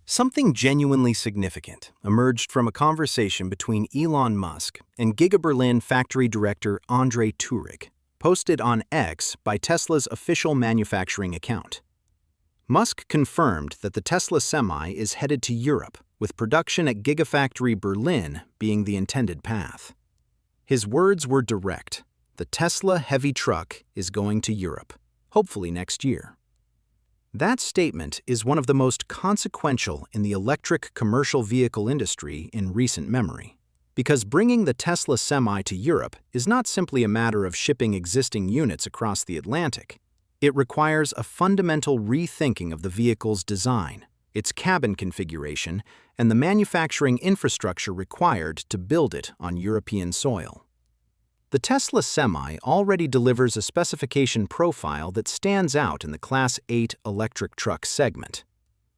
Something genuinely significant emerged from a conversation between Elon Musk and Giga Berlin factory director André Turig, posted on X by Tesla's official manufacturing account. Musk confirmed that the Tesla Semi is headed to Europe, with production at Gigafactory Berlin being the intended path. His words were direct: the Tesla heavy truck is going to Europe, hopefully next year. That statement is one of the most consequential in the electric commercial vehicle industry in recent memory, because bringing the Tesla Semi to Europe is not simply a matter of shipping existing units across the Atlantic. It requires a fundamental rethinking of the vehicle's design, its cabin configuration, and the manufacturing infrastructure required to build it on European soil. The Tesla Semi already delivers a specification profile that stands out in the Class 8 electric truck segment.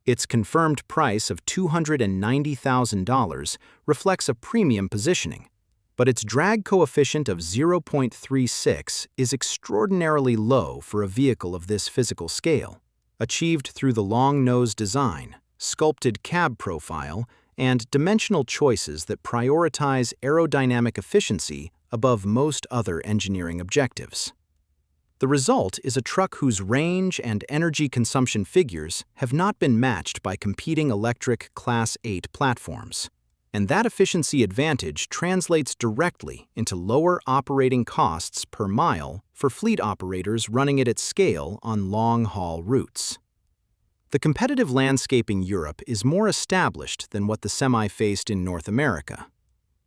Its confirmed price of $290,000 reflects a premium positioning, but its drag coefficient of 0.36 is extraordinarily low for a vehicle of this physical scale, achieved through the long-nose design, sculpted cab profile, and dimensional choices that prioritize aerodynamic efficiency above most other engineering objectives. The result is a truck whose range and energy consumption figures have not been matched by competing electric Class 8 platforms, and that efficiency advantage translates directly into lower operating costs per mile for fleet operators running it at scale on long-haul routes. The competitive landscape in Europe is more established than what the Semi faced in North America.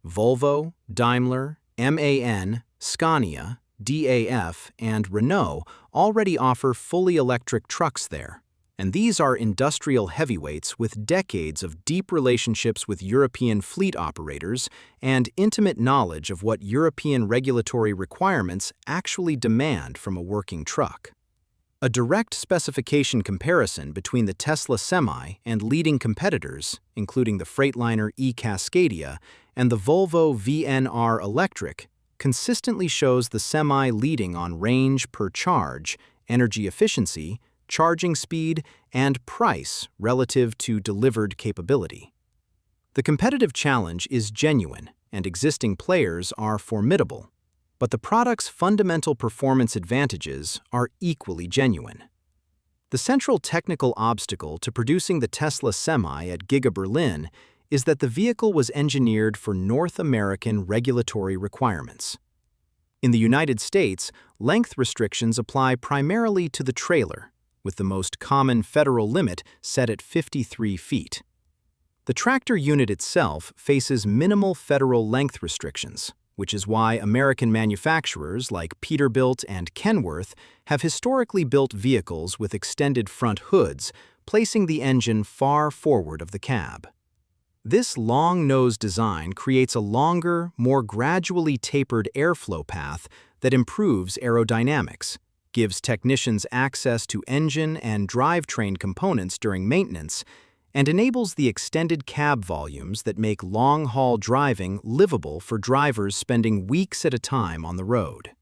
Volvo, Daimler, MAN, Scania, DAF, and Renault already offer fully electric trucks there, and these are industrial heavyweights with decades of deep relationships with European fleet operators and intimate knowledge of what European regulatory requirements actually demand from a working truck. A direct specification comparison between the Tesla Semi and leading competitors, including the Freightliner e-Cascadia and the Volvo VNR Electric, consistently shows the Semi leading on range per charge, energy efficiency, charging speed, and price relative to delivered capability. The competitive challenge is genuine, and existing players are formidable, but the product's fundamental performance advantages are equally genuine. The central technical obstacle to producing the Tesla Semi at Giga Berlin is that the vehicle was engineered for North American regulatory requirements. In the United States, length restrictions apply primarily to the trailer, with the most common federal limit set at 53 feet. The tractor unit itself faces minimal federal length restrictions, which is why American manufacturers like Peterbilt and Kenworth have historically built vehicles with extended front hoods, placing the engine far forward of the cab. This long-nose design creates a longer, more gradually tapered airflow path that improves aerodynamics, gives technicians access to engine and drivetrain components during maintenance, and enables the extended cab volumes that make long-haul driving livable for drivers spending weeks at a time on the road.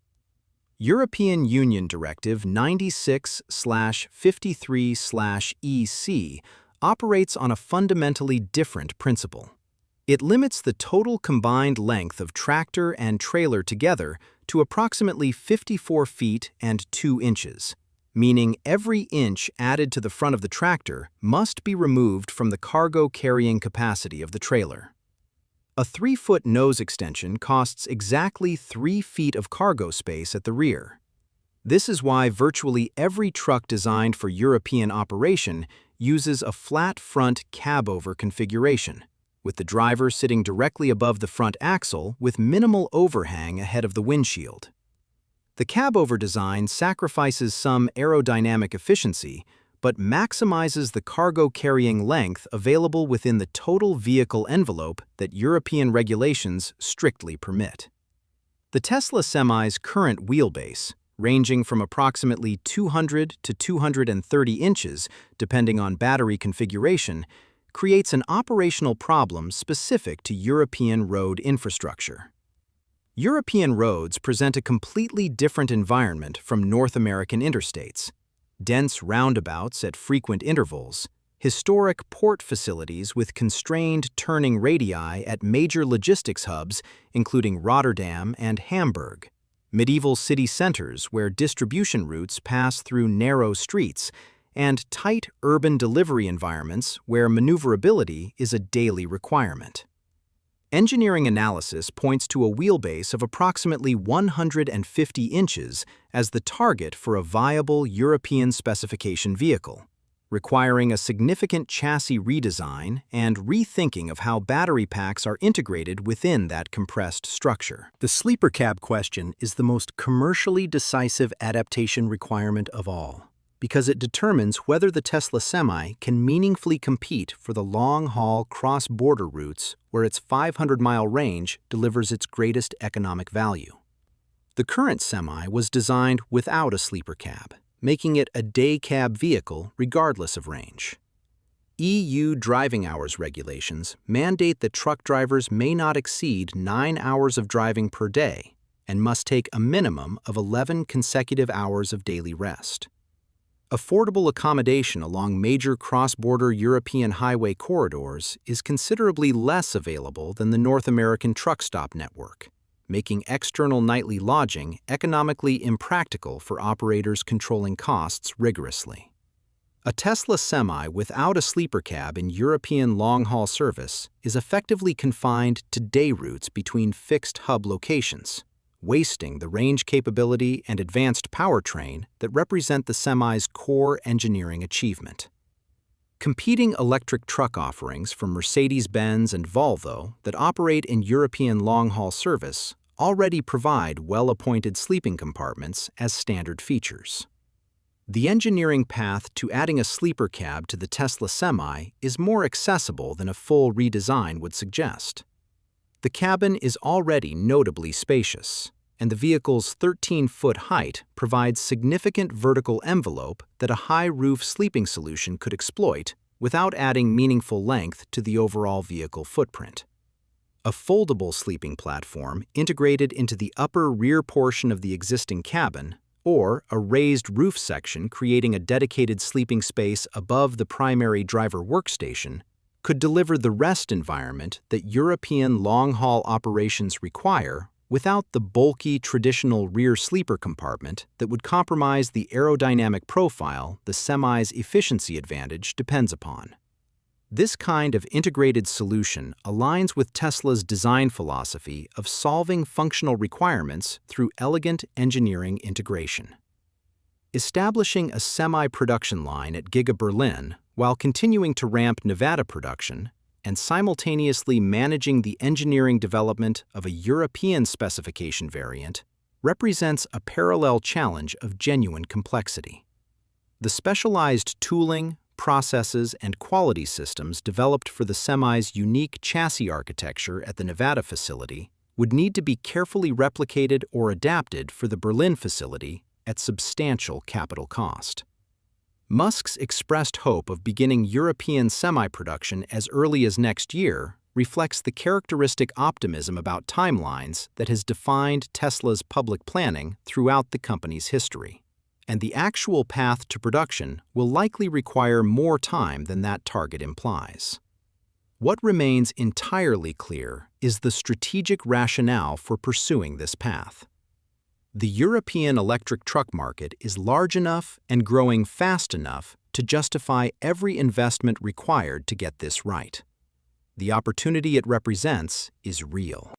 European Union Directive 96/53/EC operates on a fundamentally different principle. It limits the total combined length of tractor and trailer together to approximately 54 feet and 2 inches, meaning every inch added to the front of the tractor must be removed from the cargo carrying capacity of the trailer. A 3-foot nose extension costs exactly 3 feet of cargo space at the rear. This is why virtually every truck designed for European operation uses a flat front cab-over configuration, with the driver sitting directly above the front axle with minimal overhang ahead of the windshield. The cab-over design sacrifices some aerodynamic efficiency, but maximizes the cargo carrying length available within the total vehicle envelope that European regulations strictly permit. The Tesla Semi's current wheelbase, ranging from approximately 200 to 230 inches, depending on battery configuration, creates an operational problem specific to European road infrastructure. European roads present a completely different environment from North American interstates. Dense roundabouts at frequent intervals, historic port facilities with constrained turning radii at major logistics hubs, including Rotterdam and Hamburg, medieval city centers where distribution routes pass through narrow streets, and tight urban delivery environments where maneuverability is a daily requirement. Engineering analysis points to a wheelbase of approximately 150 inches as the target for a viable European specification vehicle, requiring a significant chassis redesign and rethinking of how battery packs are integrated within that compressed structure. The sleeper cab question is the most commercially decisive adaptation requirement of all, because it determines whether the Tesla Semi can meaningfully compete for the long-haul cross-border routes where its 500-mile range delivers its greatest economic value. The current Semi was designed without a sleeper cab, making it a day cab vehicle regardless of range. EU driving hours regulations mandate that truck drivers may not exceed 9 hours of driving per day and must take a minimum of 11 consecutive hours of daily rest. Affordable accommodation along major cross-border European highway corridors is considerably less available than the North American truck stop network, making external nightly lodging economically impractical for operators controlling costs rigorously. A Tesla Semi without a sleeper cab in European long-haul service is effectively confined to day routes between fixed hub locations, wasting the range capability and advanced powertrain that represent the Semi's core engineering achievement. Competing electric truck offerings from Mercedes-Benz and Volvo that operate in European long-haul service already provide well-appointed sleeping compartments as standard features. The engineering path to adding a sleeper cab to the Tesla Semi is more accessible than a full redesign would suggest. The cabin is already notably spacious, and the vehicle's 13-foot height provides significant vertical envelope that a high-roof sleeping solution could exploit without adding meaningful length to the overall vehicle footprint. A foldable sleeping platform integrated into the upper rear portion of the existing cabin, or a raised roof section creating a dedicated sleeping space above the primary driver workstation, could deliver the rest environment that European long-haul operations require without the bulky traditional rear sleeper compartment that would compromise the aerodynamic profile the Semi's efficiency advantage depends upon. This kind of integrated solution aligns with Tesla's design philosophy of solving functional requirements through elegant engineering integration. Establishing a semi-production line at Giga Berlin while continuing to ramp Nevada production and simultaneously managing the engineering development of a European specification variant represents a parallel challenge of genuine complexity. The specialized tooling, processes, and quality systems developed for the Semi's unique chassis architecture at the Nevada facility would need to be carefully replicated or adapted for the Berlin facility at substantial capital cost. Musk's expressed hope of beginning European semi-production as early as next year reflects the characteristic optimism about timelines that has defined Tesla's public planning throughout the company's history. And the actual path to production will likely require more time than that target implies. What remains entirely clear is the strategic rationale for pursuing this path. The European electric truck market is large enough and growing fast enough to justify every investment required to get this right. The opportunity it represents is real.